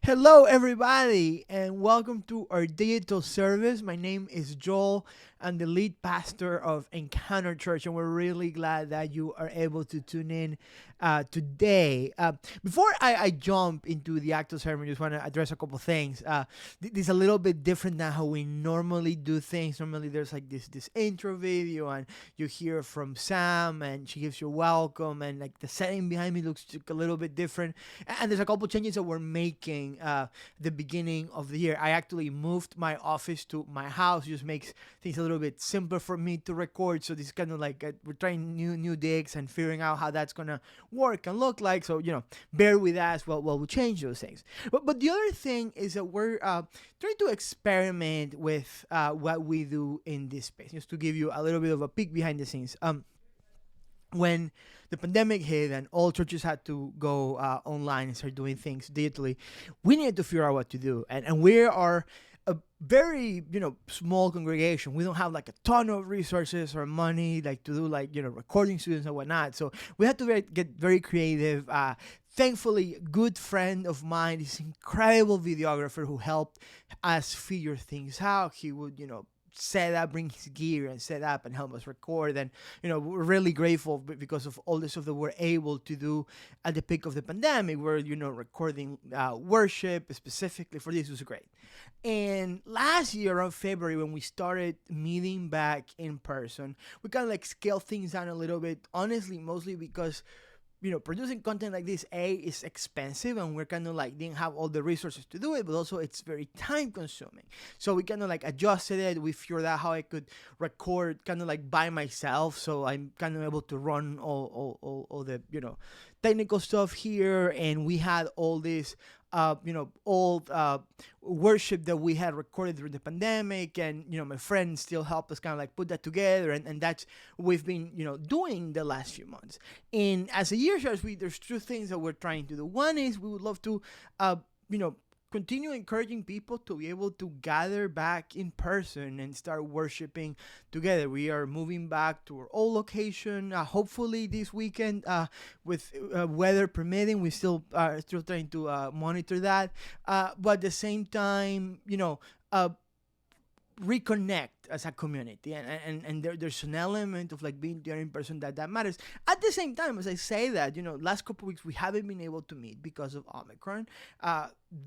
Hello, everybody, and welcome to our digital service. My name is Joel. I'm the lead pastor of Encounter Church, and we're really glad that you are able to tune in today. Before I jump into the actual ceremony, I just want to address a couple things. This is a little bit different than how we normally do things. Normally, there's like this intro video, and you hear from Sam, and she gives you a welcome, and like the setting behind me looks a little bit different. And there's a couple changes that we're making the beginning of the year. I actually moved my office to my house. It just makes things a little bit simpler for me to record. So this is kind of like we're trying new digs and figuring out how that's gonna work and look like. So bear with us while we change those things. But the other thing is that we're trying to experiment with what we do in this space. Just to give you a little bit of a peek behind the scenes. When the pandemic hit and all churches had to go online and start doing things digitally, we needed to figure out what to do. And we are a very small congregation. We don't have like a ton of resources or money like to do like recording studios and whatnot. So we had to get very creative. Thankfully, a good friend of mine, this incredible videographer who helped us figure things out. He would set up, bring his gear and set up and help us record. And we're really grateful because of all the stuff that we're able to do at the peak of the pandemic. We're recording worship specifically for this. Was great. And last year around February, when we started meeting back in person, we kind of like scaled things down a little bit, honestly, mostly because producing content like this, is expensive, and we're kind of like didn't have all the resources to do it, but also it's very time consuming. So we kind of like adjusted it. We figured out how I could record kind of like by myself. So I'm kind of able to run all the, technical stuff here. And we had all this, old worship that we had recorded during the pandemic, and my friends still help us kind of like put that together, and that's what we've been doing the last few months. And as a year starts, there's two things that we're trying to do. One is we would love to continue encouraging people to be able to gather back in person and start worshiping together. We are moving back to our old location, hopefully this weekend, with weather permitting. We still trying to monitor that, but at the same time, reconnect as a community, and there's an element of like being there in person that matters. At the same time, as I say that, last couple weeks we haven't been able to meet because of Omicron.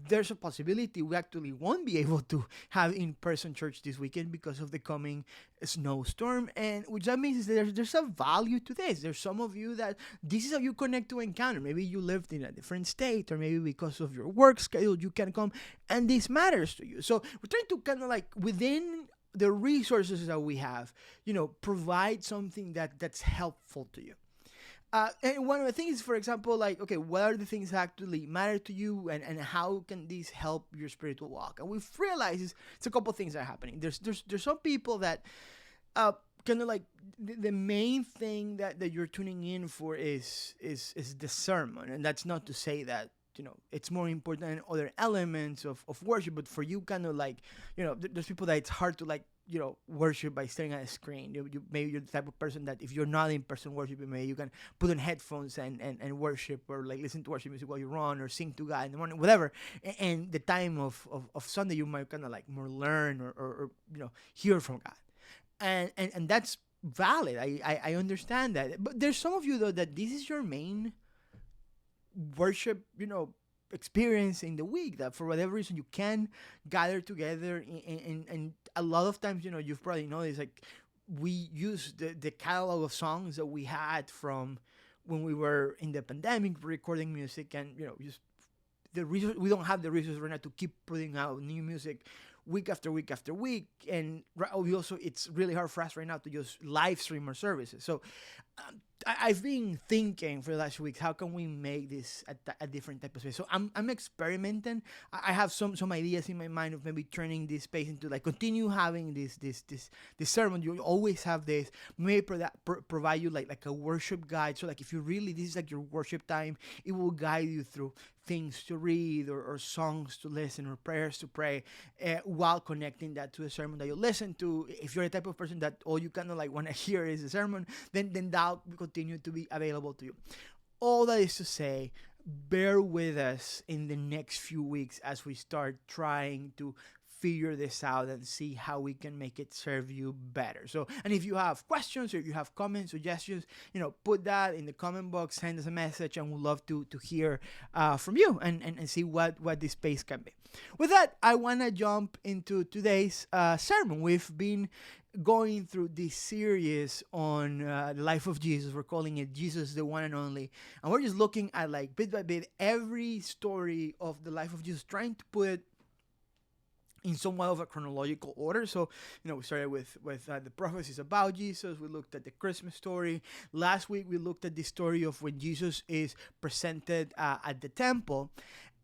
There's a possibility we actually won't be able to have in-person church this weekend because of the coming snowstorm, and which that means is that there's a value to this. There's some of you that this is how you connect to Encounter. Maybe you lived in a different state, or maybe because of your work schedule you can come, and this matters to you. So we're trying to kind of like within the resources that we have, provide something that's helpful to you. And one of the things, for example, like, okay, what are the things that actually matter to you, and how can these help your spiritual walk? And we've realized it's a couple things that are happening. There's some people that kind of like the main thing that you're tuning in for is the sermon, and that's not to say that it's more important than other elements of worship, but for you kind of like there's people that it's hard to like worship by staring at a screen. Maybe you're the type of person that if you're not in person worshiping, maybe you can put on headphones and worship, or like listen to worship music while you run, or sing to God in the morning, whatever. And the time of Sunday you might kind of like more learn or hear from God, and that's valid. I understand that, but there's some of you though that this is your main worship experience in the week, that for whatever reason you can gather together, and a lot of times you've probably noticed, like, we use the catalog of songs that we had from when we were in the pandemic recording music, and just we don't have the resources right now to keep putting out new music week after week after week. And we also, it's really hard for us right now to just live stream our services. So I've been thinking for the last week, how can we make this a different type of space? So I'm experimenting. I have some ideas in my mind of maybe turning this space into like continue having this sermon. You always have this. Maybe provide you like a worship guide. So like if you really, this is like your worship time, it will guide you through things to read, or songs to listen, or prayers to pray, while connecting that to a sermon that you listen to. If you're the type of person that all you kind of like want to hear is a sermon, then that will continue to be available to you. All that is to say, bear with us in the next few weeks as we start trying to figure this out and see how we can make it serve you better. So, and if you have questions or if you have comments, suggestions, put that in the comment box, send us a message, and we'd love to hear from you and see what this space can be. With that, I want to jump into today's sermon. We've been going through this series on the life of Jesus. We're calling it Jesus, the One and Only. And we're just looking at, like, bit by bit, every story of the life of Jesus, trying to put it in somewhat of a chronological order. So, we started with the prophecies about Jesus. We looked at the Christmas story. Last week, we looked at the story of when Jesus is presented at the temple.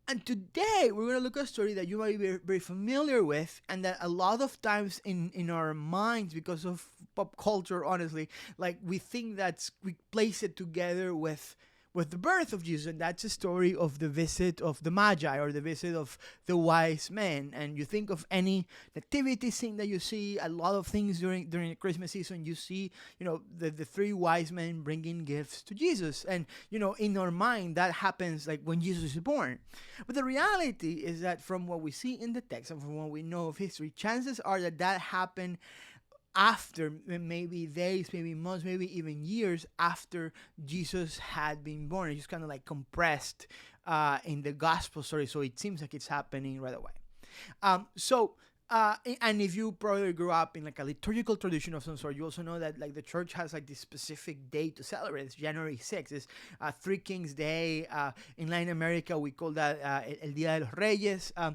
And today, we're going to look at a story that you might be very, very familiar with, and that a lot of times in our minds, because of pop culture, honestly, like, we think we place it together with the birth of Jesus, and that's a story of the visit of the Magi, or the visit of the wise men. And you think of any nativity scene that you see, a lot of things during the Christmas season, you see, the three wise men bringing gifts to Jesus. And, in our mind, that happens like when Jesus is born. But the reality is that from what we see in the text and from what we know of history, chances are that happened after, maybe days, maybe months, maybe even years after Jesus had been born. It's just kind of like compressed in the gospel story, so it seems like it's happening right away. And if you probably grew up in like a liturgical tradition of some sort, you also know that like the church has like this specific day to celebrate. It's January 6th. It's Three Kings Day. In Latin America, we call that El Dia De Reyes. And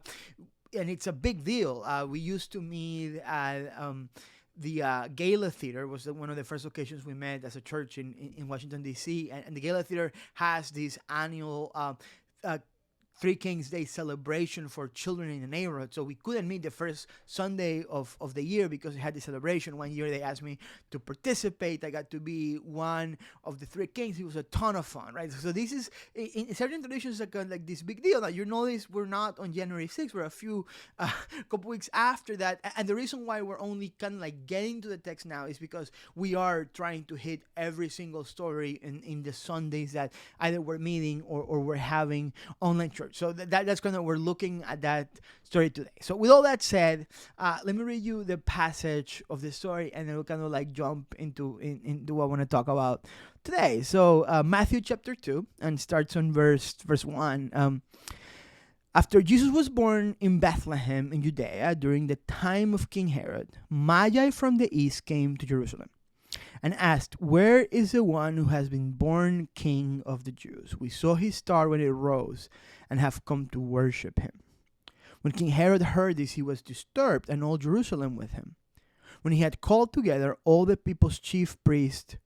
it's a big deal. We used to meet at the Gala Theater. Was one of the first occasions we met as a church in Washington, D.C. And the Gala Theater has this annual Three Kings Day celebration for children in the neighborhood. So we couldn't meet the first Sunday of the year because we had the celebration. One year they asked me to participate. I got to be one of the three kings. It was a ton of fun, right? So this is, in certain traditions, like this big deal. Now, you notice we're not on January 6th. We're a few, couple weeks after that. And the reason why we're only kind of like getting to the text now is because we are trying to hit every single story in the Sundays that either we're meeting or we're having online church. So that's kind of, we're looking at that story today. So with all that said, let me read you the passage of the story, and then we'll kind of like jump into what I want to talk about today. So Matthew chapter 2, and starts on verse 1. After Jesus was born in Bethlehem in Judea during the time of King Herod, Magi from the east came to Jerusalem and asked, "Where is the one who has been born King of the Jews? We saw his star when it rose and have come to worship him." When King Herod heard this, he was disturbed, and all Jerusalem with him. When he had called together all the people's chief priests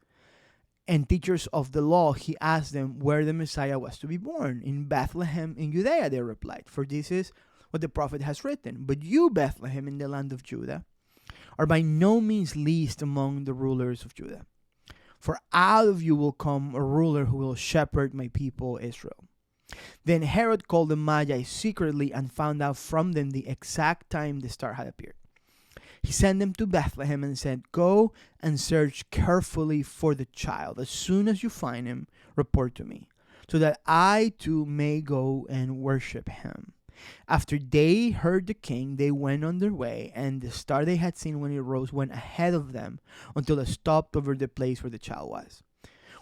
and teachers of the law, he asked them where the Messiah was to be born. "In Bethlehem in Judea," they replied, "for this is what the prophet has written. But you, Bethlehem, in the land of Judah, are by no means least among the rulers of Judah. For out of you will come a ruler who will shepherd my people Israel." Then Herod called the Magi secretly and found out from them the exact time the star had appeared. He sent them to Bethlehem and said, "Go and search carefully for the child. As soon as you find him, report to me, so that I too may go and worship him." After they heard the king, they went on their way, and the star they had seen when it rose went ahead of them until it stopped over the place where the child was.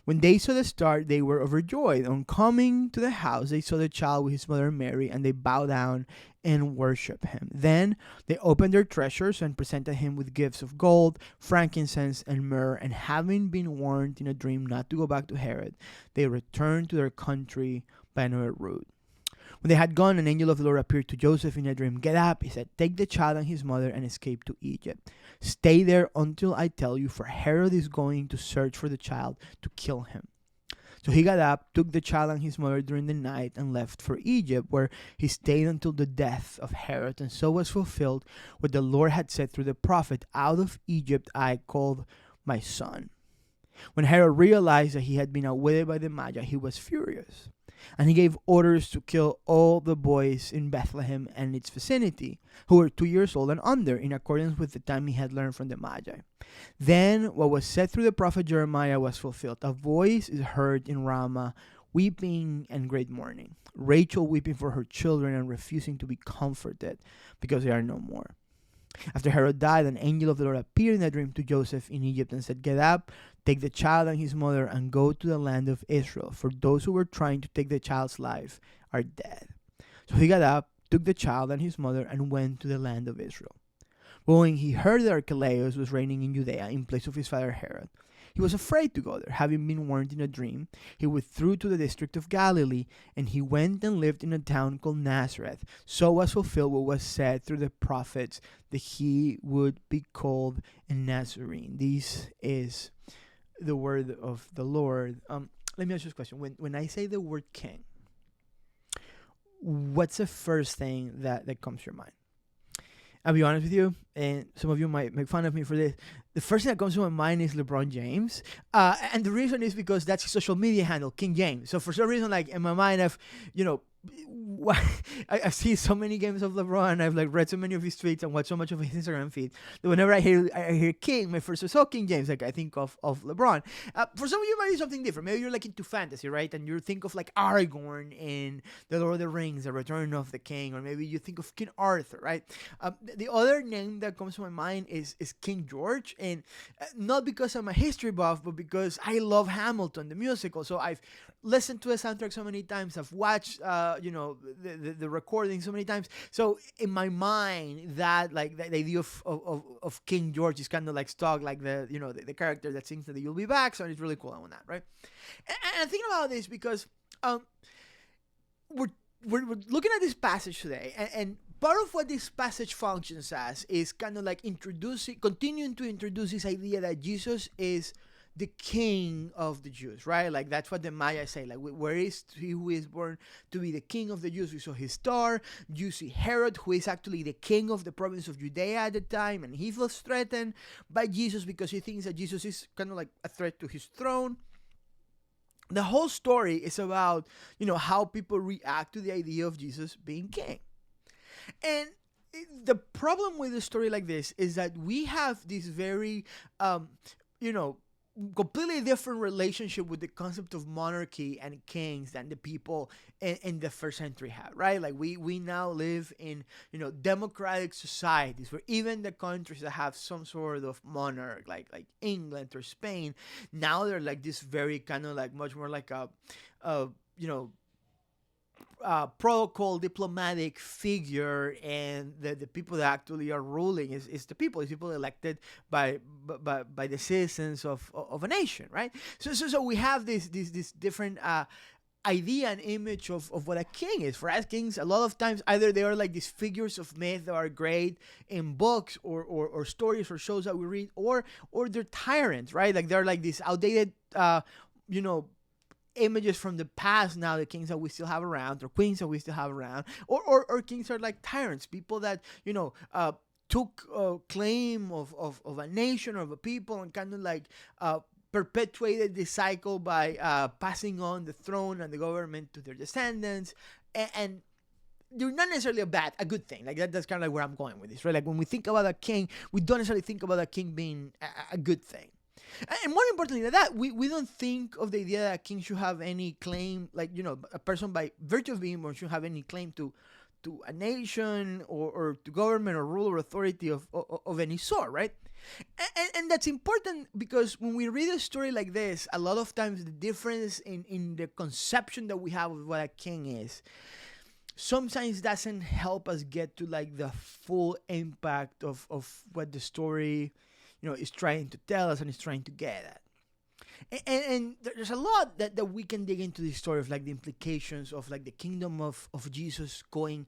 When they saw the star, they were overjoyed. On coming to the house, they saw the child with his mother Mary, and they bowed down and worshiped him. Then they opened their treasures and presented him with gifts of gold, frankincense, and myrrh. And having been warned in a dream not to go back to Herod, they returned to their country by another route. When they had gone, an angel of the Lord appeared to Joseph in a dream. "Get up," he said, "take the child and his mother and escape to Egypt. Stay there until I tell you, for Herod is going to search for the child to kill him." So he got up, took the child and his mother during the night, and left for Egypt, where he stayed until the death of Herod. And so was fulfilled what the Lord had said through the prophet, "Out of Egypt I called my son." When Herod realized that he had been outwitted by the Magi, he was furious. And he gave orders to kill all the boys in Bethlehem and its vicinity, who were 2 years old and under, in accordance with the time he had learned from the Magi. Then what was said through the prophet Jeremiah was fulfilled. "A voice is heard in Ramah, weeping and great mourning. Rachel weeping for her children and refusing to be comforted because they are no more. After Herod died, an angel of the Lord appeared in a dream to Joseph in Egypt and said, "Get up, take the child and his mother, and go to the land of Israel, for those who were trying to take the child's life are dead." So he got up, took the child and his mother, and went to the land of Israel. But when he heard that Archelaus was reigning in Judea in place of his father Herod, he was afraid to go there, having been warned in a dream. He withdrew to the district of Galilee, and he went and lived in a town called Nazareth. So was fulfilled what was said through the prophets, that he would be called a Nazarene. This is the word of the Lord. Let me ask you this question. When I say the word king, what's the first thing that comes to your mind? I'll be honest with you, and some of you might make fun of me for this. The first thing that comes to my mind is LeBron James. And the reason is because that's his social media handle, King James. So for some reason, like in my mind, I've seen so many games of LeBron. I've like read so many of his tweets and watched so much of his Instagram feed that whenever I hear King, my first result, King James, like I think of LeBron. For some of you, it might be something different. Maybe you're like into fantasy, right? And you think of like Aragorn in The Lord of the Rings, The Return of the King, or maybe you think of King Arthur, right? The other name that comes to my mind is King George, and not because I'm a history buff, but because I love Hamilton, the musical. So I've listened to the soundtrack so many times. I've watched, the recording so many times. So in my mind, that like the idea of King George is kind of like stuck, like the character that sings that "You'll Be Back." So it's really cool on that, right? And I'm thinking about this because we're looking at this passage today, and part of what this passage functions as is kind of like continuing to introduce this idea that Jesus is the king of the Jews, right? Like that's what the Magi say. Like, where is he who is born to be the king of the Jews? We saw his star. You see Herod, who is actually the king of the province of Judea at the time, and he feels threatened by Jesus because he thinks that Jesus is kind of like a threat to his throne. The whole story is about, how people react to the idea of Jesus being king. And the problem with a story like this is that we have this very, completely different relationship with the concept of monarchy and kings than the people in the first century had, right? Like we now live in, democratic societies where even the countries that have some sort of monarch, like England or Spain, now they're like this very kind of like much more like a protocol diplomatic figure, and the people that actually are ruling is the people. It's people elected by the citizens of a nation, right? So we have this different idea and image of what a king is. For us kings, a lot of times either they are like these figures of myth that are great in books or stories or shows that we read, or they're tyrants, right? Like they're like these outdated images from the past now, the kings that we still have around, or queens that we still have around, or kings are like tyrants, people that took claim of a nation or of a people and kind of like perpetuated the cycle by passing on the throne and the government to their descendants, and they're not necessarily a good thing. Like that's kind of like where I'm going with this, right? Like when we think about a king, we don't necessarily think about a king being a good thing. And more importantly than that, we don't think of the idea that a king should have any claim, like, a person by virtue of being born should have any claim to a nation or to government or rule or authority of any sort, right? And that's important because when we read a story like this, a lot of times the difference in the conception that we have of what a king is sometimes doesn't help us get to like the full impact of what the story is trying to tell us and is trying to get at. And there's a lot that we can dig into this story of like the implications of like the kingdom of Jesus going,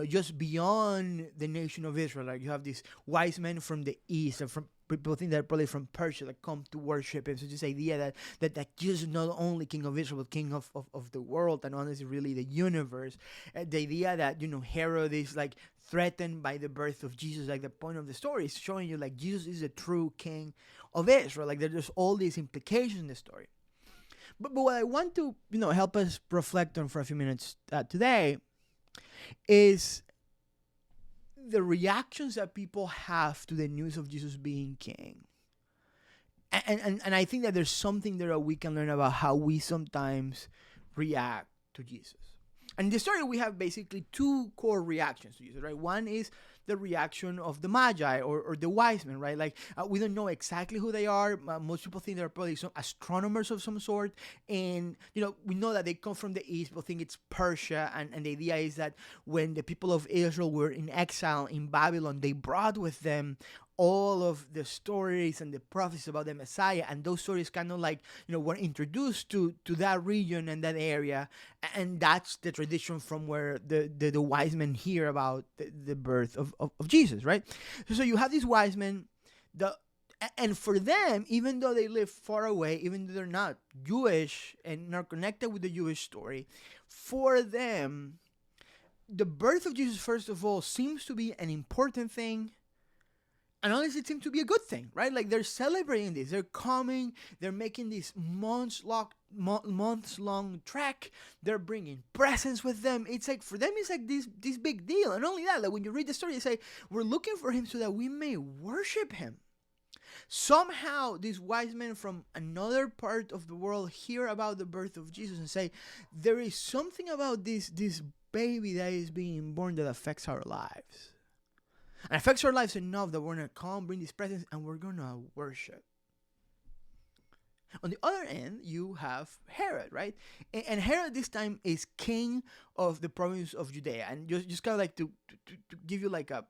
just beyond the nation of Israel. Like you have these wise men from the east, and from people think they're probably from Persia that come to worship him. So this idea that Jesus is not only king of Israel, but king of the world, and honestly really the universe. The idea that, Herod is like threatened by the birth of Jesus, like the point of the story is showing you like Jesus is a true king of Israel. Like there's all these implications in the story. But what I want to help us reflect on for a few minutes today is the reactions that people have to the news of Jesus being king. And I think that there's something there that we can learn about how we sometimes react to Jesus. And in the story, we have basically two core reactions to Jesus, right? One is the reaction of the Magi or the wise men, right? Like, we don't know exactly who they are. Most people think they're probably some astronomers of some sort. And, we know that they come from the east. People think it's Persia. And the idea is that when the people of Israel were in exile in Babylon, they brought with them all of the stories and the prophecies about the Messiah, and those stories kind of like, were introduced to that region and that area, and that's the tradition from where the wise men hear about the birth of Jesus, right? So you have these wise men, and for them, even though they live far away, even though they're not Jewish and not connected with the Jewish story, for them, the birth of Jesus, first of all, seems to be an important thing. And honestly, it seems to be a good thing, right? Like, they're celebrating this. They're coming. They're making this months-long trek. They're bringing presents with them. It's like, for them, it's like this big deal. And not only that, like, when you read the story, they say, we're looking for him so that we may worship him. Somehow, these wise men from another part of the world hear about the birth of Jesus and say, there is something about this baby that is being born that affects our lives. And affects our lives enough that we're going to come, bring these presents, and we're going to worship. On the other end, you have Herod, right? And Herod this time is king of the province of Judea. And just kind of like to give you like a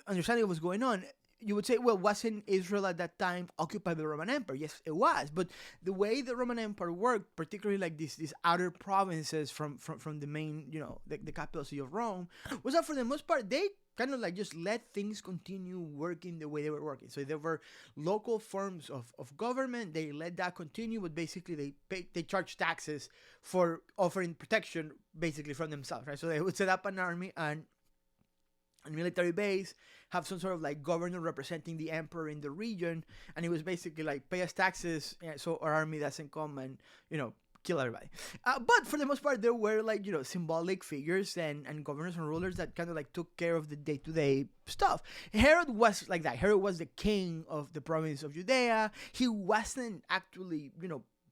understanding of what's going on, you would say, well, wasn't Israel at that time occupied by the Roman Empire? Yes, it was. But the way the Roman Empire worked, particularly like these outer provinces from the main, the capital city of Rome, was that for the most part, they kind of like just let things continue working the way they were working. So there were local forms of government. They let that continue, but basically they charge taxes for offering protection basically from themselves, right? So they would set up an army and a military base, have some sort of like governor representing the emperor in the region, and it was basically like, pay us taxes so our army doesn't come and, kill everybody. But for the most part, there were like, symbolic figures and governors and rulers that kind of like took care of the day-to-day stuff. Herod was like that. Herod was the king of the province of Judea. He wasn't actually,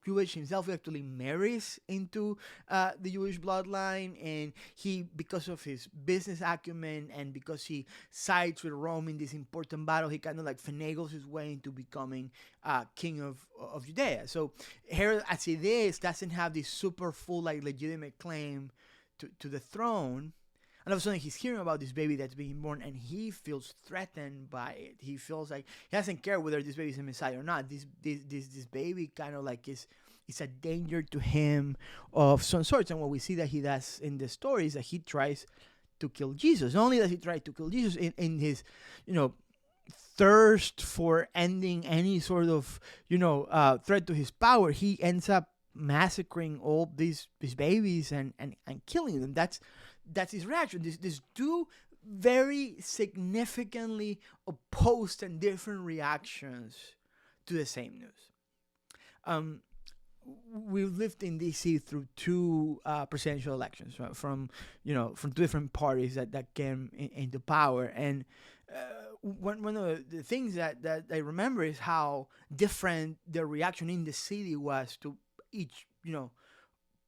Jewish himself. He actually marries into the Jewish bloodline, and he, because of his business acumen and because he sides with Rome in this important battle, he kind of like finagles his way into becoming king of Judea. So Herod, as it is, doesn't have this super full like legitimate claim to the throne. And all of a sudden, he's hearing about this baby that's being born, and he feels threatened by it. He feels like he doesn't care whether this baby is a Messiah or not. This baby kind of like is a danger to him of some sorts. And what we see that he does in the story is that he tries to kill Jesus. Not only does he try to kill Jesus in his, thirst for ending any sort of, threat to his power, he ends up massacring all these babies and killing them. That's his reaction. These two very significantly opposed and different reactions to the same news. We've lived in DC through two presidential elections, right? from two different parties that came into power, and one of the things that I remember is how different the reaction in the city was to each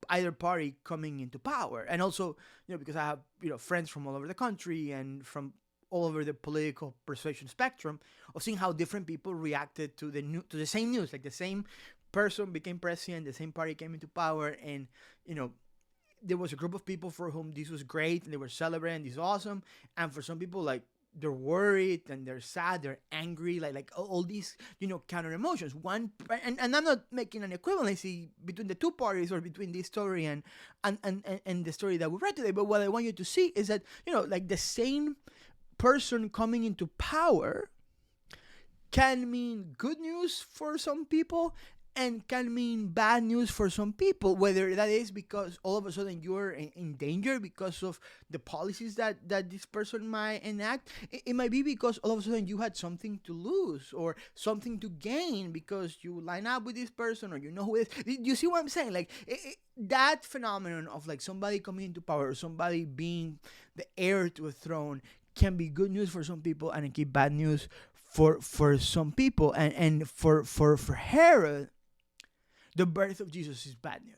either party coming into power. And also, because I have, friends from all over the country and from all over the political persuasion spectrum, of seeing how different people reacted to the same news. Like, the same person became president, the same party came into power, and, there was a group of people for whom this was great and they were celebrating, this is awesome. And for some people, like, they're worried and they're sad, they're angry, like all these, counter emotions. And I'm not making an equivalency between the two parties or between this story and the story that we read today. But what I want you to see is that, like, the same person coming into power can mean good news for some people and can mean bad news for some people, whether that is because all of a sudden you're in danger because of the policies that this person might enact. It might be because all of a sudden you had something to lose or something to gain because you line up with this person or who it is. You see what I'm saying? Like, that phenomenon of like somebody coming into power or somebody being the heir to a throne can be good news for some people and it can be bad news for some people. And for Herod, the birth of Jesus is bad news.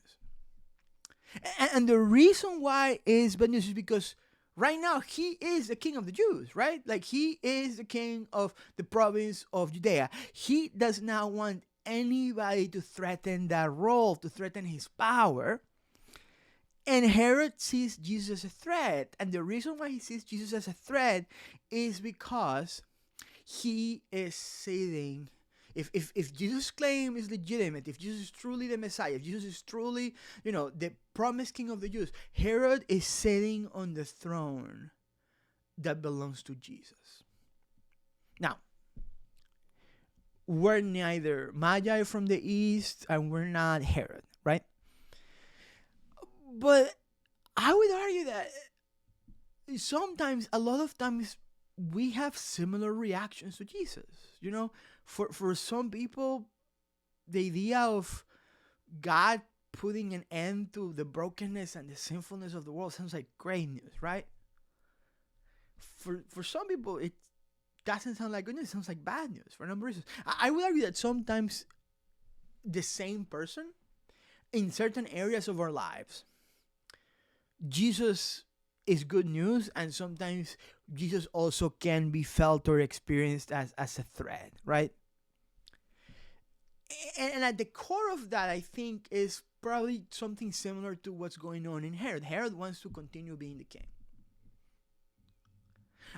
And the reason why is bad news is because right now he is the king of the Jews, right? Like he is the king of the province of Judea. He does not want anybody to threaten that role, to threaten his power. And Herod sees Jesus as a threat. And the reason why he sees Jesus as a threat is because he is saying, if Jesus' claim is legitimate, if Jesus is truly the Messiah, if Jesus is truly, the promised king of the Jews, Herod is sitting on the throne that belongs to Jesus. Now, we're neither Magi from the east and we're not Herod, right? But I would argue that sometimes, a lot of times, we have similar reactions to Jesus. For some people, the idea of God putting an end to the brokenness and the sinfulness of the world sounds like great news, right? For some people, it doesn't sound like good news. It sounds like bad news for a number of reasons. I would argue that sometimes the same person in certain areas of our lives, Jesus is good news, and sometimes Jesus also can be felt or experienced as a threat, right? And at the core of that, I think, is probably something similar to what's going on in Herod. Herod wants to continue being the king.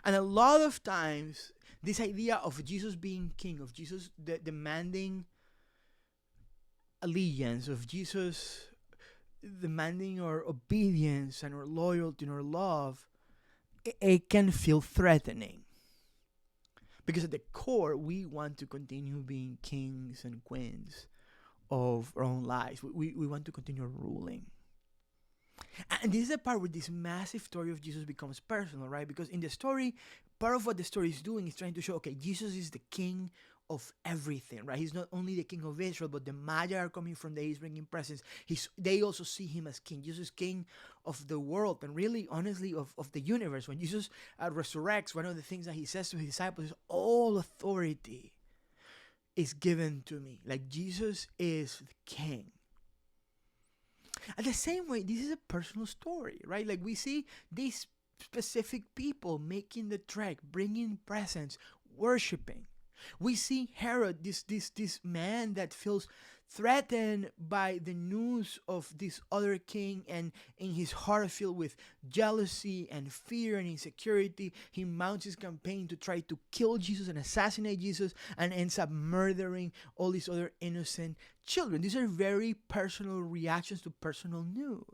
And a lot of times, this idea of Jesus being king, of Jesus demanding allegiance, of Jesus demanding our obedience and our loyalty and our love, it can feel threatening. Because at the core, we want to continue being kings and queens of our own lives. We want to continue ruling. And this is the part where this massive story of Jesus becomes personal, right? Because in the story, part of what the story is doing is trying to show, okay, Jesus is the king of everything, right? He's not only the king of Israel, but the Magi are coming from the east bringing presents. They also see him as king. Jesus is king of the world, and really, honestly, of the universe. When Jesus resurrects, one of the things that he says to his disciples is, all authority is given to me. Like, Jesus is the king. At the same way, this is a personal story, right? Like, we see these specific people making the trek, bringing presents, worshiping. We see Herod, this man that feels threatened by the news of this other king, and in his heart filled with jealousy and fear and insecurity, he mounts his campaign to try to kill Jesus and assassinate Jesus, and ends up murdering all these other innocent children. These are very personal reactions to personal news.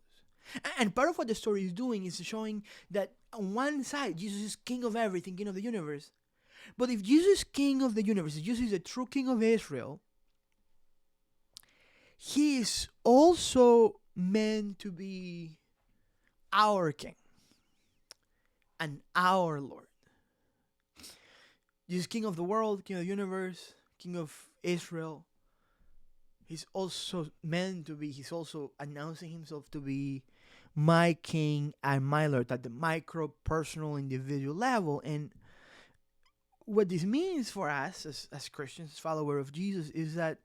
And part of what the story is doing is showing that on one side, Jesus is king of everything, king of the universe. But if Jesus is king of the universe, if Jesus is the true king of Israel, he is also meant to be our king and our Lord. Jesus is king of the world, king of the universe, king of Israel. He's also meant to be, he's also announcing himself to be my king and my Lord at the micro, personal, individual level. And what this means for us as Christians, as followers of Jesus, is that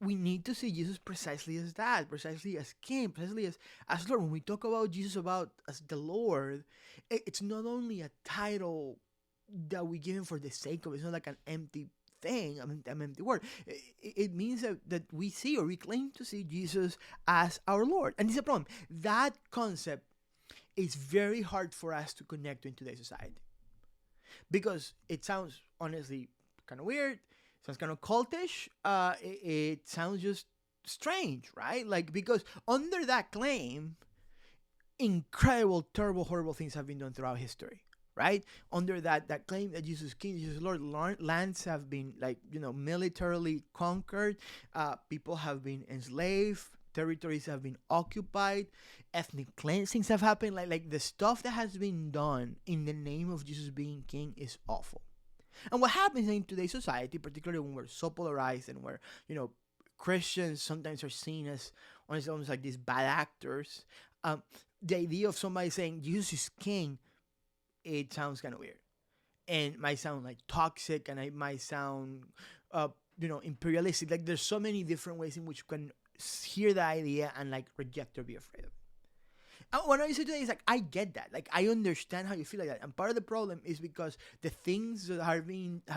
we need to see Jesus precisely as that, precisely as king, precisely as Lord. When we talk about Jesus as the Lord, it's not only a title that we give him for the sake of it. It's not like an empty thing, an empty word. It means that we see, or we claim to see, Jesus as our Lord. And it's a problem. That concept is very hard for us to connect to in today's society. Because it sounds, honestly, kind of weird. It sounds kind of cultish. It sounds just strange, right? Like, because under that claim, incredible, terrible, horrible things have been done throughout history, right? Under that claim that Jesus is king, Jesus is Lord, lands have been, militarily conquered. People have been enslaved. Territories have been occupied. Ethnic cleansings have happened. Like the stuff that has been done in the name of Jesus being king is awful. And what happens in today's society, particularly when we're so polarized and where, Christians sometimes are seen as almost like these bad actors, the idea of somebody saying Jesus is king, it sounds kind of weird. And it might sound like toxic, and it might sound, imperialistic. Like, there's so many different ways in which you can hear the idea and like reject or be afraid of it. And what I say today is like, I get that. Like, I understand how you feel like that. And part of the problem is because the things that have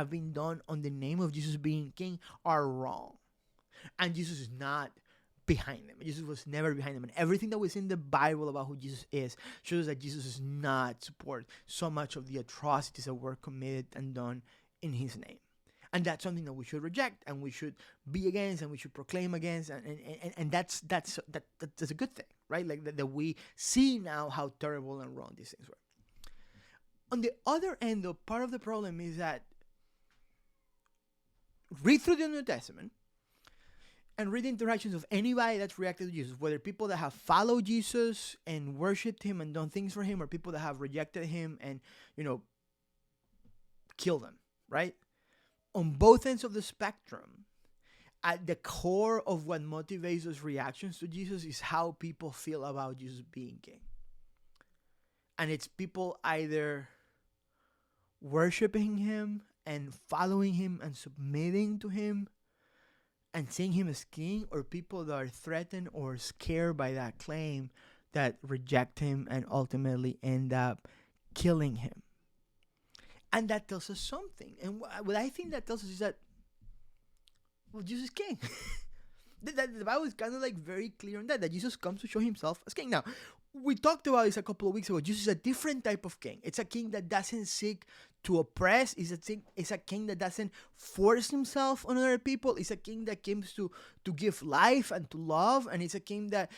been done on the name of Jesus being king are wrong. And Jesus is not behind them. Jesus was never behind them. And everything that was in the Bible about who Jesus is shows that Jesus does not support so much of the atrocities that were committed and done in his name. And that's something that we should reject and we should be against and we should proclaim against. And that's a good thing, right? Like that we see now how terrible and wrong these things were. On the other end, though, part of the problem is that read through the New Testament and read the interactions of anybody that's reacted to Jesus, whether people that have followed Jesus and worshipped him and done things for him, or people that have rejected him and, killed him, right? On both ends of the spectrum, at the core of what motivates those reactions to Jesus is how people feel about Jesus being king. And it's people either worshiping him and following him and submitting to him and seeing him as king, or people that are threatened or scared by that claim that reject him and ultimately end up killing him. And that tells us something. And what I think that tells us is that, well, Jesus is king. The Bible is kind of like very clear on that Jesus comes to show himself as king. Now, we talked about this a couple of weeks ago. Jesus is a different type of king. It's a king that doesn't seek to oppress. It's a king that doesn't force himself on other people. It's a king that comes to give life and to love. And it's a king that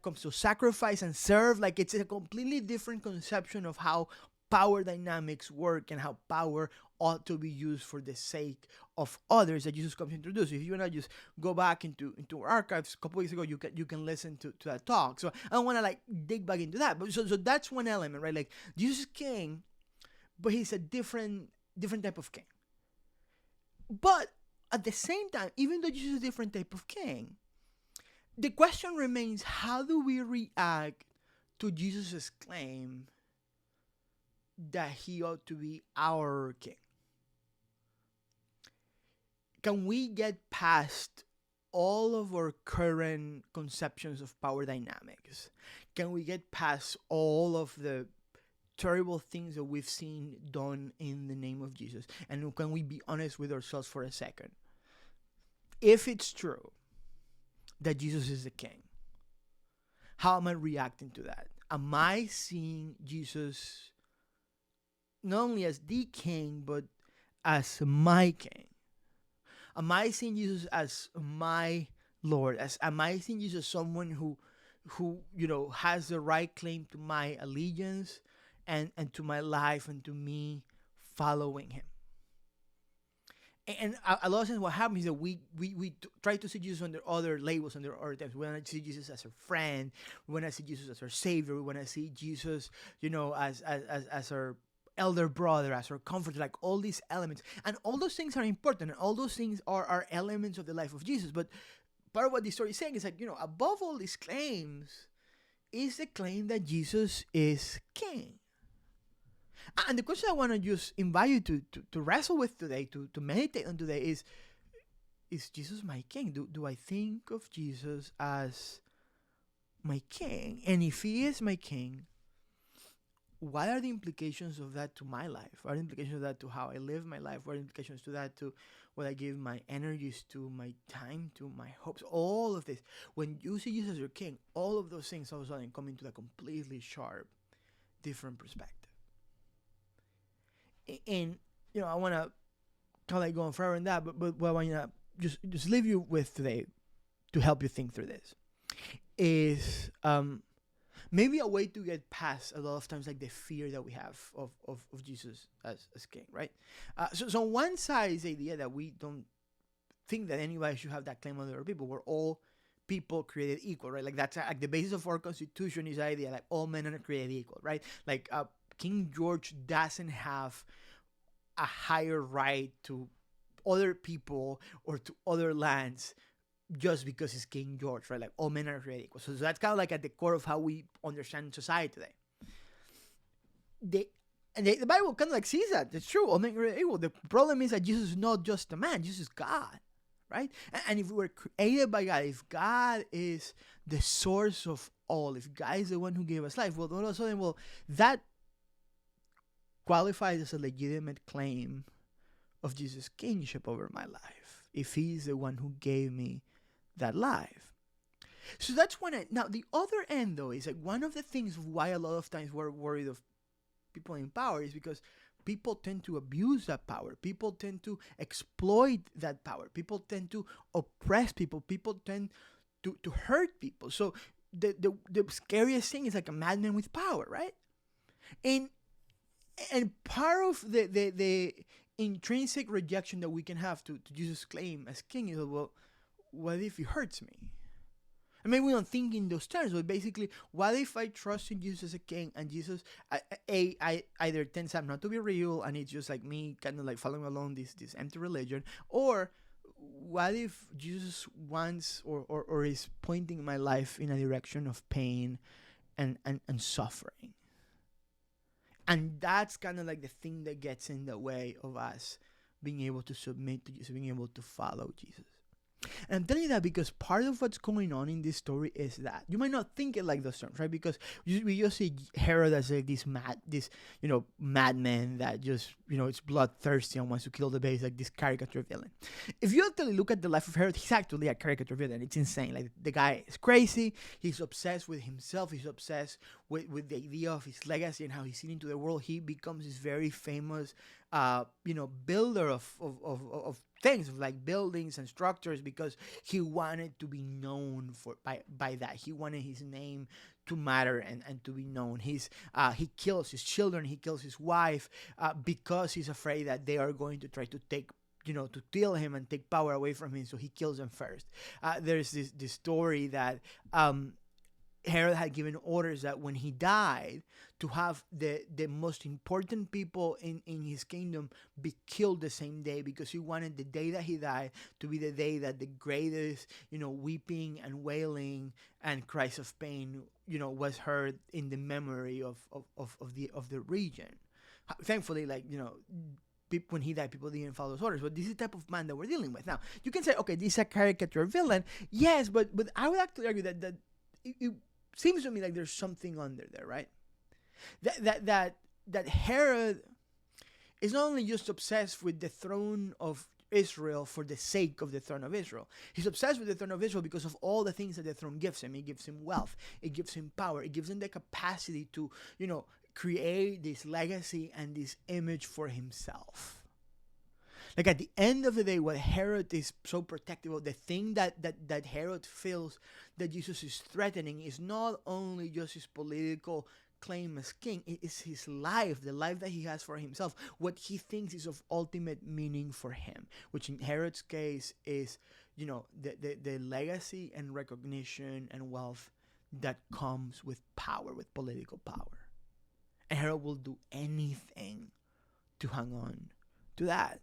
comes to sacrifice and serve. Like, it's a completely different conception of how power dynamics work and how power ought to be used for the sake of others that Jesus comes to introduce. If you want to just go back into our archives a couple weeks ago, you can listen to that talk. So I don't want to like dig back into that. But so that's one element, right? Like, Jesus is king, but he's a different type of king. But at the same time, even though Jesus is a different type of king, the question remains, how do we react to Jesus' claim that he ought to be our king? Can we get past all of our current conceptions of power dynamics? Can we get past all of the terrible things that we've seen done in the name of Jesus? And can we be honest with ourselves for a second? If it's true that Jesus is the king, how am I reacting to that? Am I seeing Jesus not only as the king, but as my king? Am I seeing Jesus as my Lord? Am I seeing Jesus as someone who has the right claim to my allegiance and to my life and to me following him? And a lot of times what happens is that we try to see Jesus under other labels, under other terms. We want to see Jesus as a friend. We want to see Jesus as our savior. We want to see Jesus, as our elder brother, as our comforter, like all these elements. And all those things are important, and all those things are elements of the life of Jesus. But part of what this story is saying is like, above all these claims is the claim that Jesus is king. And the question I want to just invite you to wrestle with today, to meditate on today is Jesus my king? Do I think of Jesus as my king? And if he is my king, what are the implications of that to my life? What are the implications of that to how I live my life? What are the implications to that to what I give my energies to, my time to, my hopes? All of this. When you see Jesus as your king, all of those things all of a sudden come into a completely sharp, different perspective. And, I want to kind of like go on forever in that, but what I want to just leave you with today to help you think through this is maybe a way to get past a lot of times like the fear that we have of Jesus as king, right? So on one side is the idea that we don't think that anybody should have that claim on other people. We're all people created equal, right? Like that's like the basis of our constitution is the idea that all men are created equal, right? Like King George doesn't have a higher right to other people or to other lands just because he's King George, right? Like all men are created equal. So that's kind of like at the core of how we understand society today. The Bible kind of like sees that. It's true. All men are created equal. The problem is that Jesus is not just a man. Jesus is God, right? And if we were created by God, if God is the source of all, if God is the one who gave us life, well, all of a sudden, well, that qualifies as a legitimate claim of Jesus' kingship over my life. If He's the one who gave me that life. So that's one end. Now, the other end, though, is like one of the things why a lot of times we're worried of people in power is because people tend to abuse that power. People tend to exploit that power. People tend to oppress people. People tend to hurt people. So the scariest thing is like a madman with power, right? And part of the intrinsic rejection that we can have to Jesus' claim as king is, well, what if he hurts me? I mean, we don't think in those terms, but basically, what if I trust in Jesus as a king and Jesus, I either turns out not to be real and it's just like me kind of like following along this empty religion, or what if Jesus wants or is pointing my life in a direction of pain and suffering? And that's kind of like the thing that gets in the way of us being able to submit to Jesus, being able to follow Jesus. And I'm telling you that because part of what's going on in this story is that you might not think it like those terms, right? Because we just see Herod as like this madman that just is bloodthirsty and wants to kill the baby, like this caricature villain. If you actually look at the life of Herod, he's actually a caricature villain. It's insane. Like the guy is crazy. He's obsessed with himself. He's obsessed with the idea of his legacy and how he's seen into the world. He becomes this very famous builder of things, like buildings and structures, because he wanted to be known by that. He wanted his name to matter and to be known. He kills his children, he kills his wife, because he's afraid that they are going to try to take to steal him and take power away from him, so he kills them first. There's this story that Herod had given orders that when he died, to have the most important people in his kingdom be killed the same day, because he wanted the day that he died to be the day that the greatest, weeping and wailing and cries of pain, was heard in the memory of the region. Thankfully, when he died, people didn't follow those orders. But this is the type of man that we're dealing with. Now, you can say, okay, this is a caricature villain. Yes, but I would actually argue that it seems to me like there's something under there, right? That Herod is not only just obsessed with the throne of Israel for the sake of the throne of Israel. He's obsessed with the throne of Israel because of all the things that the throne gives him. It gives him wealth. It gives him power. It gives him the capacity to, create this legacy and this image for himself. Like at the end of the day, what Herod is so protective of, the thing that Herod feels that Jesus is threatening is not only just his political claim as king, it is his life, the life that he has for himself, what he thinks is of ultimate meaning for him, which in Herod's case is, the legacy and recognition and wealth that comes with power, with political power. And Herod will do anything to hang on to that.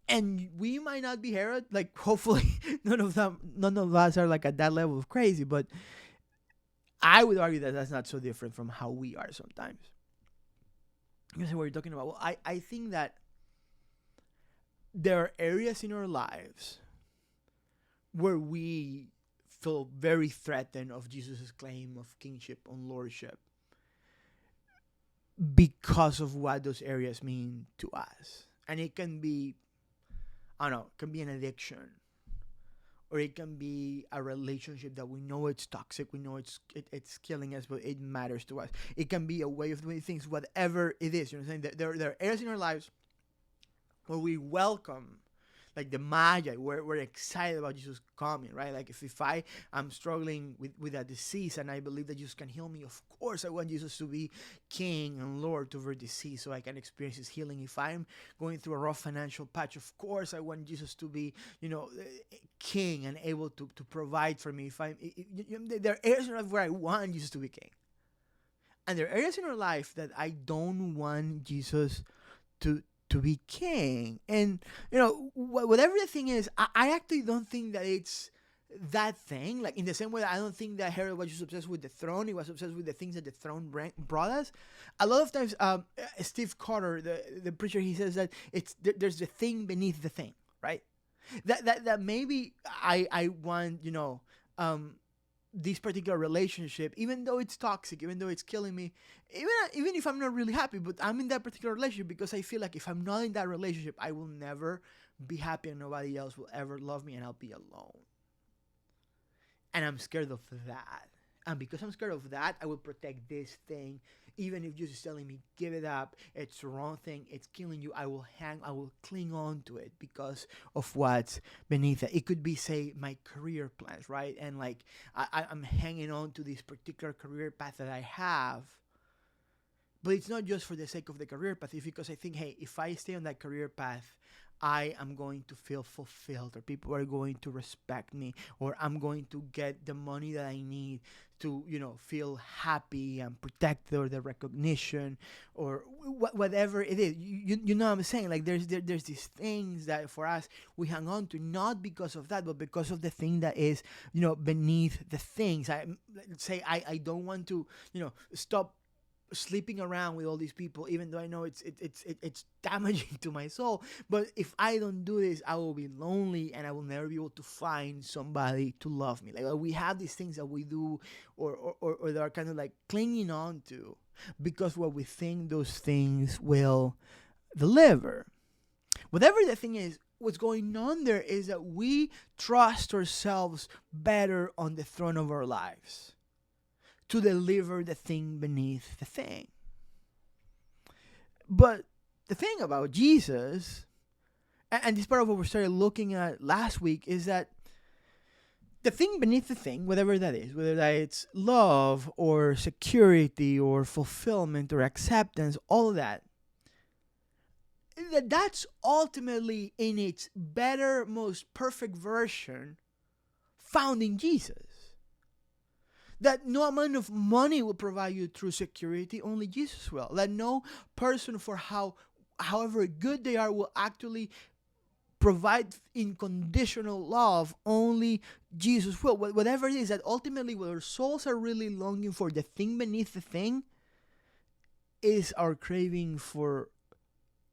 And we might not be Herod. Like, hopefully, none of us are like at that level of crazy. But I would argue that that's not so different from how we are sometimes. You know what you're talking about? Well, I think that there are areas in our lives where we feel very threatened of Jesus' claim of kingship and lordship because of what those areas mean to us. And it can be, I don't know, it can be an addiction, or it can be a relationship that we know it's toxic, we know it's killing us, but it matters to us. It can be a way of doing things, whatever it is. You know what I'm saying? There are areas in our lives where we welcome, like the Magi, we're excited about Jesus coming, right? Like if I am struggling with a disease and I believe that Jesus can heal me, of course I want Jesus to be King and Lord over disease so I can experience His healing. If I'm going through a rough financial patch, of course I want Jesus to be, King and able to provide for me. There are areas in our life where I want Jesus to be King, and there are areas in our life that I don't want Jesus to be king. And whatever the thing is, I actually don't think that it's that thing, like in the same way that I don't think that Herod was just obsessed with the throne, he was obsessed with the things that the throne brought us. A lot of times, Steve Carter, the preacher, he says that there's the thing beneath the thing, right? That maybe I want, this particular relationship, even though it's toxic, even though it's killing me, even if I'm not really happy, but I'm in that particular relationship because I feel like if I'm not in that relationship, I will never be happy and nobody else will ever love me and I'll be alone. And I'm scared of that. And because I'm scared of that, I will protect this thing. Even if Jesus is telling me, give it up, it's the wrong thing, it's killing you, I will cling on to it because of what's beneath it. It could be, say, my career plans, right? And like, I'm hanging on to this particular career path that I have. But it's not just for the sake of the career path. It's because I think, hey, if I stay on that career path, I am going to feel fulfilled, or people are going to respect me, or I'm going to get the money that I need to, feel happy and protected, or the recognition, or whatever it is. You know what I'm saying? Like there's these things that for us we hang on to, not because of that, but because of the thing that is, beneath the things. I don't want to, stop sleeping around with all these people, even though I know it's damaging to my soul. But if I don't do this, I will be lonely and I will never be able to find somebody to love me. Like we have these things that we do, or that are kind of like clinging on to because what we think those things will deliver. Whatever the thing is, what's going on there is that we trust ourselves better on the throne of our lives to deliver the thing beneath the thing. But the thing about Jesus, and this part of what we started looking at last week, is that the thing beneath the thing, whatever that is, whether that it's love or security or fulfillment or acceptance, all of that's ultimately in its better, most perfect version found in Jesus. That no amount of money will provide you true security, only Jesus will. That no person, for however good they are, will actually provide unconditional love, only Jesus will. Whatever it is, that ultimately what our souls are really longing for, the thing beneath the thing, is our craving for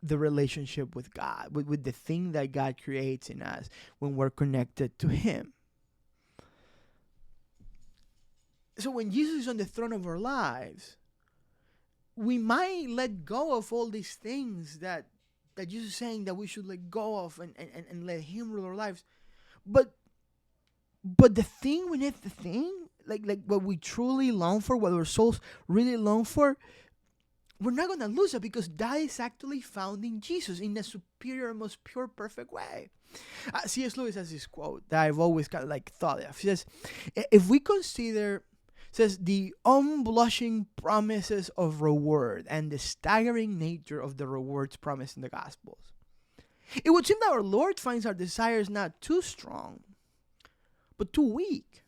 the relationship with God, with the thing that God creates in us when we're connected to Him. So when Jesus is on the throne of our lives, we might let go of all these things that Jesus is saying that we should let go of and let Him rule our lives. But the thing beneath the thing, like what we truly long for, what our souls really long for, we're not going to lose it because that is actually found in Jesus in a superior, most pure, perfect way. C.S. Lewis has this quote that I've always kind of like thought of. He says, if we consider the unblushing promises of reward and the staggering nature of the rewards promised in the Gospels, it would seem that our Lord finds our desires not too strong, but too weak.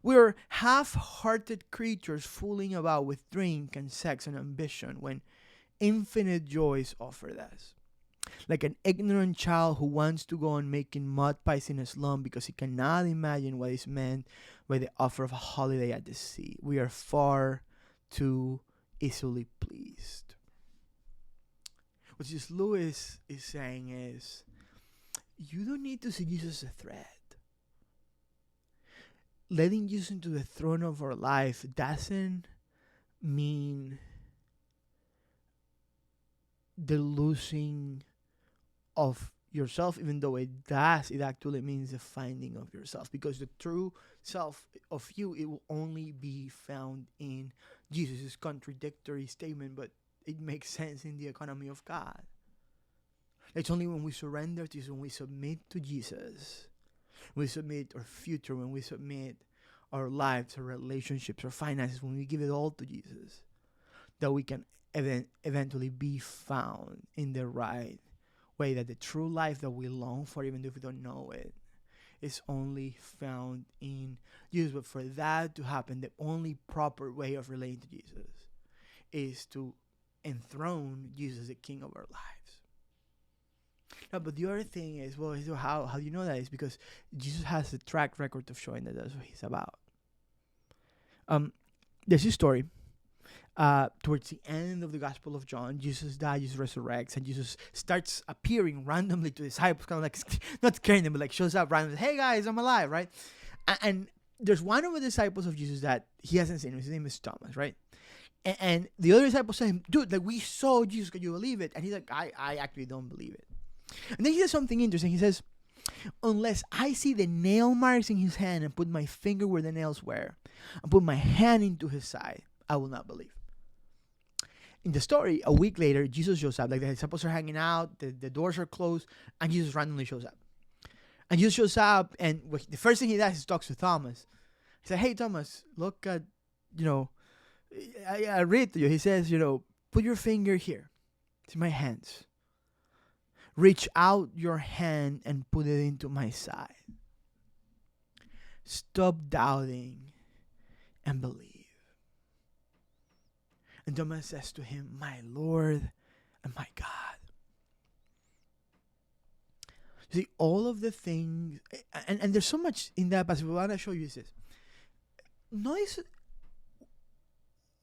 We're half-hearted creatures fooling about with drink and sex and ambition when infinite joys offered us. Like an ignorant child who wants to go on making mud pies in a slum because he cannot imagine what is meant by the offer of a holiday at the sea. We are far too easily pleased. What Jesus Lewis is saying is, you don't need to see Jesus as a threat. Letting Jesus into the throne of our life doesn't mean the losing of yourself, even though it does. It actually means the finding of yourself, because the true self of you, it will only be found in Jesus. It's a contradictory statement, but it makes sense in the economy of God. It's only when we surrender to Jesus, when we submit to Jesus, when we submit our future, when we submit our lives, our relationships, our finances, when we give it all to Jesus, that we can eventually be found in the right way, that the true life that we long for, even if we don't know it, is only found in Jesus. But for that to happen, the only proper way of relating to Jesus is to enthrone Jesus, the King of our lives. No, but the other thing is, well, so how do you know that? Is because Jesus has a track record of showing that that's what he's about. Um, there's this story. Towards the end of the Gospel of John, Jesus dies, Jesus resurrects, and Jesus starts appearing randomly to disciples, kind of like not scaring them, but like shows up randomly. Hey guys, I'm alive, right? And there's one of the disciples of Jesus that he hasn't seen. His name is Thomas, right? And the other disciples say, dude, like we saw Jesus, can you believe it? And he's like, I actually don't believe it. And then he says something interesting. He says, unless I see the nail marks in his hand and put my finger where the nails were and put my hand into his side, I will not believe. In the story, a week later, Jesus shows up. Like the disciples are hanging out, the doors are closed, and Jesus randomly shows up. And Jesus shows up, and the first thing he does is talks to Thomas. He said, hey, Thomas, look at, I read to you. He says, put your finger here. It's in my hands. Reach out your hand and put it into my side. Stop doubting and believe. And Thomas says to him, my Lord and my God. You see, all of the things, and there's so much in that passage. What I want to show you is this. Notice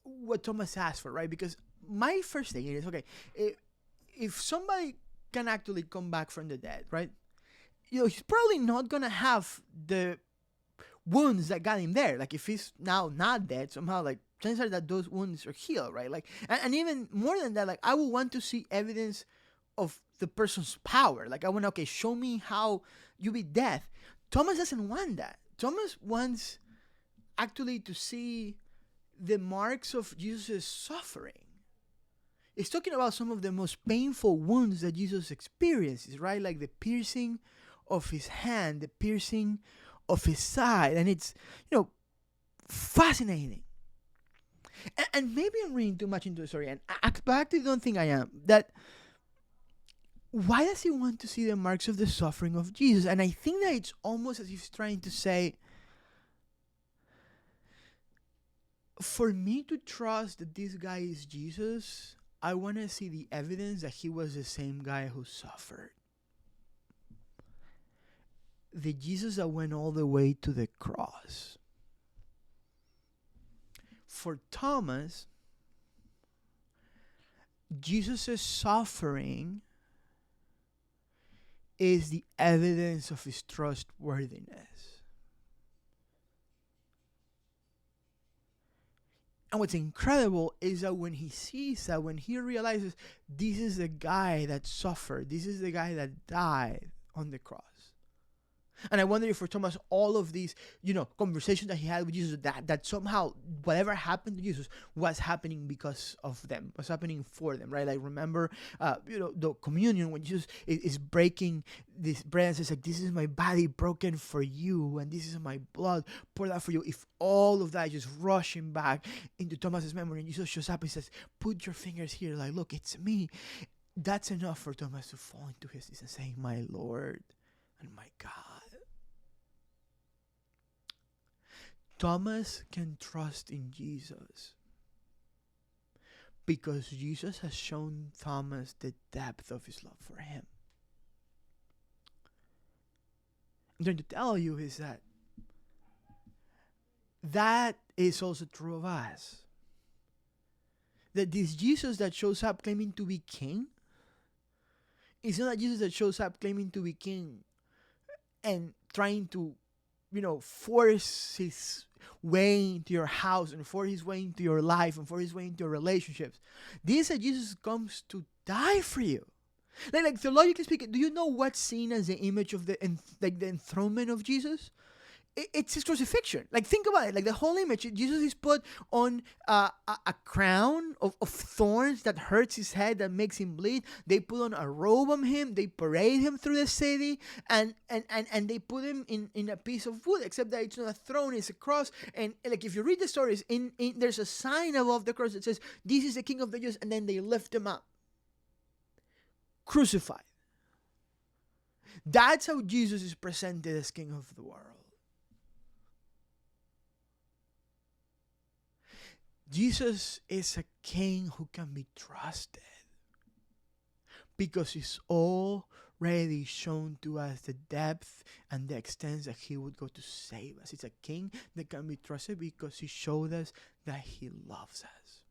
what Thomas asked for, right? Because my first thing is, okay, if somebody can actually come back from the dead, right? He's probably not going to have the wounds that got him there. Like, if he's now not dead, somehow, like, chances are that those wounds are healed, right? Like, and even more than that, like, I would want to see evidence of the person's power. Like, I want to, okay, show me how you beat death. Thomas doesn't want that. Thomas wants actually to see the marks of Jesus' suffering. It's talking about some of the most painful wounds that Jesus experiences, right? Like the piercing of his hand, the piercing of his side. And it's, fascinating. And maybe I'm reading too much into the story. But I actually don't think I am. That why does he want to see the marks of the suffering of Jesus? And I think that it's almost as if he's trying to say, for me to trust that this guy is Jesus, I want to see the evidence that he was the same guy who suffered. The Jesus that went all the way to the cross. For Thomas, Jesus' suffering is the evidence of his trustworthiness. And what's incredible is that when he sees that, when he realizes this is the guy that suffered, this is the guy that died on the cross. And I wonder if for Thomas, all of these, conversations that he had with Jesus, that somehow whatever happened to Jesus was happening because of them, was happening for them, right? Like remember, the communion when Jesus is breaking this bread and says like, this is my body broken for you, and this is my blood poured out for you. If all of that is just rushing back into Thomas's memory, and Jesus shows up and says, put your fingers here, like, look, it's me. That's enough for Thomas to fall into his knees and say, my Lord and my God. Thomas can trust in Jesus because Jesus has shown Thomas the depth of his love for him. I'm trying to tell you is that is also true of us. That this Jesus that shows up claiming to be king is not a Jesus that shows up claiming to be king and trying to force his way into your house and force his way into your life and force his way into your relationships. This is Jesus comes to die for you. Like theologically speaking, do you know what's seen as the image of the enthronement of Jesus? It's his crucifixion. Like, think about it. Like, the whole image, Jesus is put on a crown of thorns that hurts his head, that makes him bleed. They put on a robe on him. They parade him through the city, and they put him in a piece of wood, except that it's not a throne, it's a cross. And like, if you read the stories, there's a sign above the cross that says, this is the King of the Jews, and then they lift him up. Crucified. That's how Jesus is presented as King of the world. Jesus is a king who can be trusted because he's all already shown to us the depth and the extent that he would go to save us. It's a king that can be trusted because he showed us that he loves us.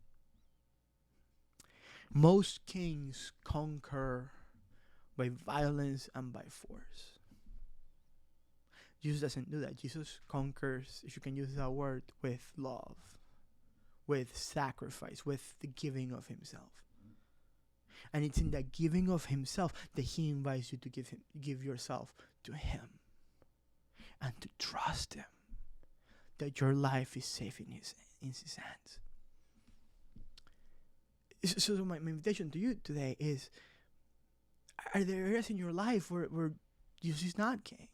Most kings conquer by violence and by force. Jesus doesn't do that. Jesus conquers, if you can use that word, with love, with sacrifice, with the giving of himself. And it's in that giving of himself that he invites you to give yourself to him and to trust him that your life is safe in his hands. So my invitation to you today is, are there areas in your life where Jesus is not king?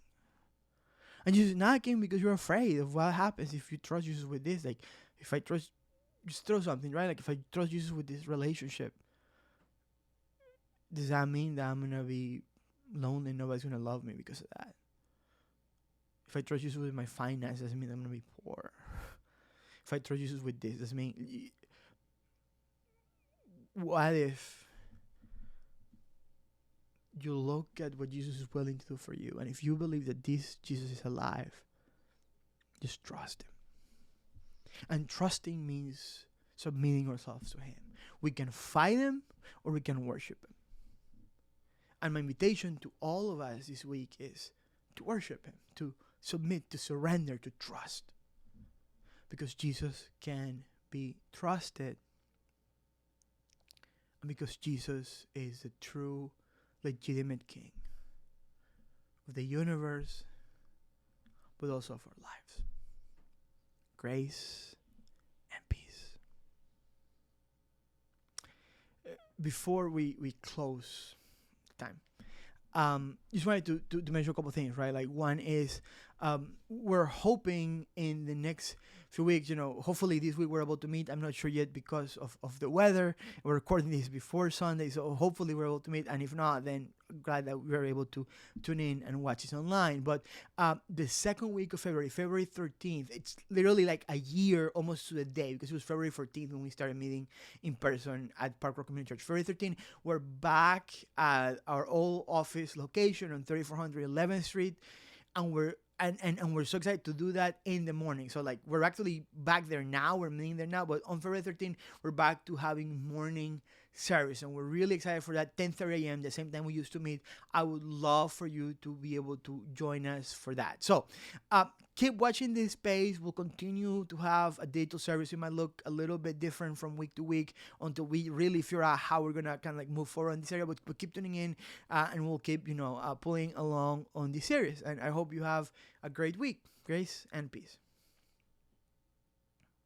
And Jesus is not king because you're afraid of what happens if you trust Jesus with this. Like, if I trust, just throw something, right? Like, if I trust Jesus with this relationship, does that mean that I'm going to be lonely and nobody's going to love me because of that? If I trust Jesus with my finances, doesn't mean I'm going to be poor. If I trust Jesus with this, doesn't mean... What if you look at what Jesus is willing to do for you, and if you believe that this Jesus is alive, just trust him. And trusting means submitting ourselves to him. We can fight him or we can worship him. And my invitation to all of us this week is to worship him, to submit, to surrender, to trust. Because Jesus can be trusted. And because Jesus is the true, legitimate King of the universe, but also of our lives. Grace and peace. Before we close time, just wanted to mention a couple of things, right? Like, one is we're hoping in the next few weeks, hopefully this week we're able to meet. I'm not sure yet because of the weather. We're recording this before Sunday, so hopefully we're able to meet. And if not, then I'm glad that we're able to tune in and watch this online. But the second week of February 13th, it's literally like a year almost to the day, because it was February 14th when we started meeting in person at Park Rock Community Church. February 13th, we're back at our old office location on 3400 11th Street, and we're so excited to do that in the morning. So, like, we're actually back there now. We're meeting there now. But on February 13th, we're back to having morning service. And we're really excited for that. 10:30 a.m., the same time we used to meet. I would love for you to be able to join us for that. So, keep watching this space. We'll continue to have a digital service. It might look a little bit different from week to week until we really figure out how we're going to kind of like move forward in this area. But keep tuning in, and we'll keep, pulling along on this series. And I hope you have a great week. Grace and peace.